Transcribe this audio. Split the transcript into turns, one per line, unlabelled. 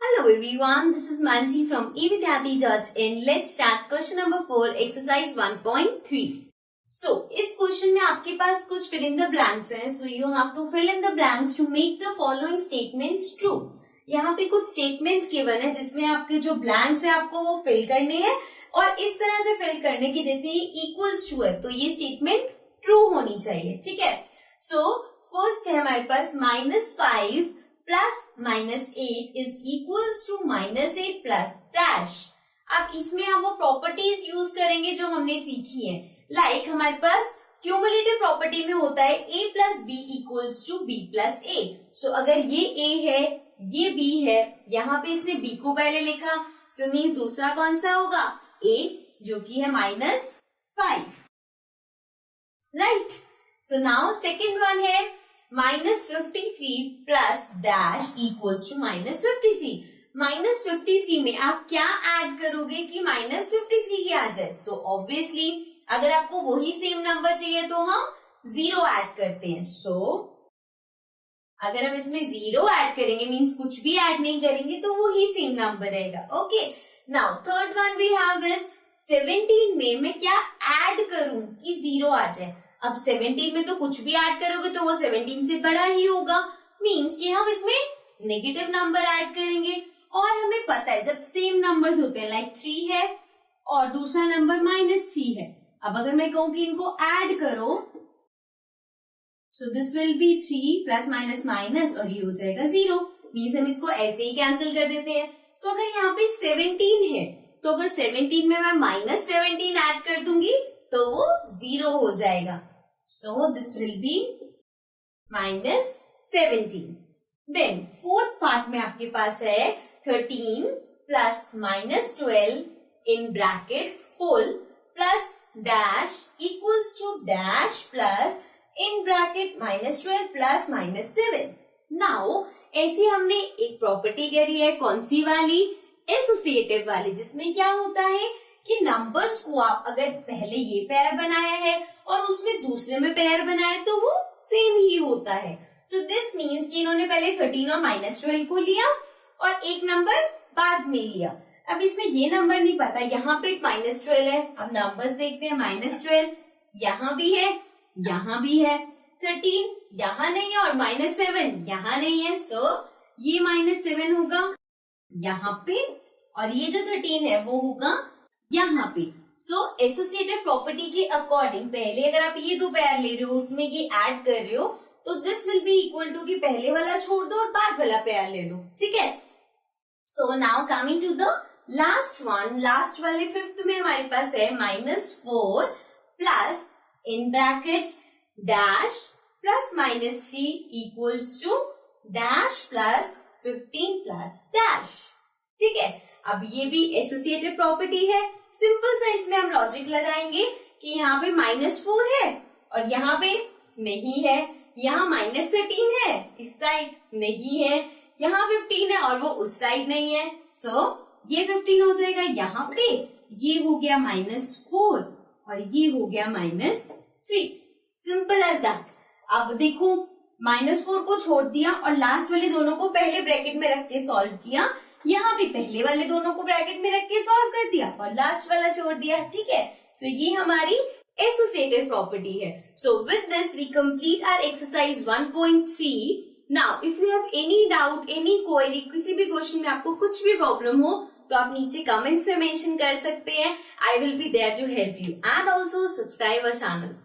Hello everyone, this is Mansi from evidyati.in. Let's start question number 4, exercise 1.3. So, इस question में आपके पास कुछ fill in the blanks हैं. So, you have to fill in the blanks to make the following statements true. यहाँ पे कुछ statements given है जिसमें आपके जो blanks है आपको वो fill करने हैं और इस तरह से fill करने की जैसे ये equals to है तो ये statement true होनी चाहिए, ठीक है. So, first है हमारे पास -5 plus -8 is equals to -8 plus dash. अब इसमें हम वो प्रॉपर्टीज यूज करेंगे जो हमने सीखी है. लाइक हमारे पास क्यूमुलेटिव प्रॉपर्टी में होता है a plus B equals to B plus A. So अगर ये a है ये b है, यहाँ पे इसने b को पहले लिखा, सो मीन्स दूसरा कौन सा होगा a जो कि है -5, right. So now second one है -53 प्लस डैश इक्वल्स टू -53. -53 में आप क्या ऐड करोगे कि -53 ही आ जाए. सो ऑब्वियसली अगर आपको वही सेम नंबर चाहिए तो हम 0 ऐड करते हैं. सो अगर हम इसमें 0 ऐड करेंगे मीन्स कुछ भी ऐड नहीं करेंगे तो वही सेम नंबर रहेगा. Okay, now third one we have is 17 में मैं क्या ऐड करूं कि 0 आ जाए. अब 17 में तो कुछ भी ऐड करोगे तो वो 17 से बड़ा ही होगा, मीन्स कि हम इसमें नेगेटिव नंबर ऐड करेंगे. और हमें पता है जब सेम नंबर्स होते हैं लाइक 3 है और दूसरा नंबर -3 है. अब अगर मैं कहूं कि इनको ऐड करो so this will B 3 plus minus minus और ये हो जाएगा 0, मीन्स हम इसको ऐसे ही कैंसिल कर देते हैं. सो अगर यहाँ पे 17 है तो अगर 17 में मैं -17 ऐड कर दूंगी तो वो 0 हो जाएगा. So this will be -17. Then fourth part में आपके पास है 13 plus -12 in bracket whole plus dash equals to dash plus in bracket -12 plus -7. Now ऐसी हमने एक प्रॉपर्टी करी है, कौन सी वाली, एसोसिएटिव वाली, जिसमें क्या होता है कि नंबर्स को आप अगर पहले ये पेयर बनाया है और उसमें दूसरे में पेयर बनाया तो वो सेम ही होता है. सो दिस मीन्स कि इन्होंने पहले 13 और -12 को लिया और एक नंबर बाद में लिया. अब इसमें ये नंबर नहीं पता, यहाँ पे -12 है. अब नंबर्स देखते हैं, -12 यहाँ भी है, यहाँ भी है, 13 यहाँ नहीं है और -7 यहाँ नहीं है. सो ये -7 होगा यहाँ पे और ये जो 13 है वो होगा यहाँ पे. सो एसोसिएटिव प्रॉपर्टी के अकॉर्डिंग पहले अगर आप ये दो पेयर ले रहे हो उसमें ये ऐड कर रहे हो तो this will be equal to कि पहले वाला छोड़ दो और बाद वाला पेयर ले लो, ठीक है. So now coming to the last one, last वाले फिफ्थ में हमारे पास है -4 plus in brackets dash plus -3 equals to dash plus 15 plus dash, ठीक है. अब ये भी एसोसिएटिव प्रॉपर्टी है. सिंपल सा इसमें हम लॉजिक लगाएंगे कि यहाँ पे -4 है और यहाँ पे नहीं है, यहाँ -13 है इस साइड नहीं है, यहाँ 15 है और वो उस साइड नहीं है. सो ये 15 हो जाएगा यहाँ पे, ये हो गया -4 और ये हो गया -3. Simple as that. अब देखो -4 को छोड़ दिया और लास्ट वाले दोनों को पहले ब्रैकेट में रख के सॉल्व किया, यहाँ भी पहले वाले दोनों को ब्रैकेट में रख के सॉल्व कर दिया और लास्ट वाला छोड़ दिया, ठीक है. सो ये हमारी एसोसिएटिव प्रॉपर्टी है. So with this we complete our exercise 1.3. Now if you have any doubt, any query, किसी भी क्वेश्चन में आपको कुछ भी प्रॉब्लम हो तो आप नीचे कमेंट्स में मेंशन कर सकते हैं. I will be there to help you and also subscribe our channel.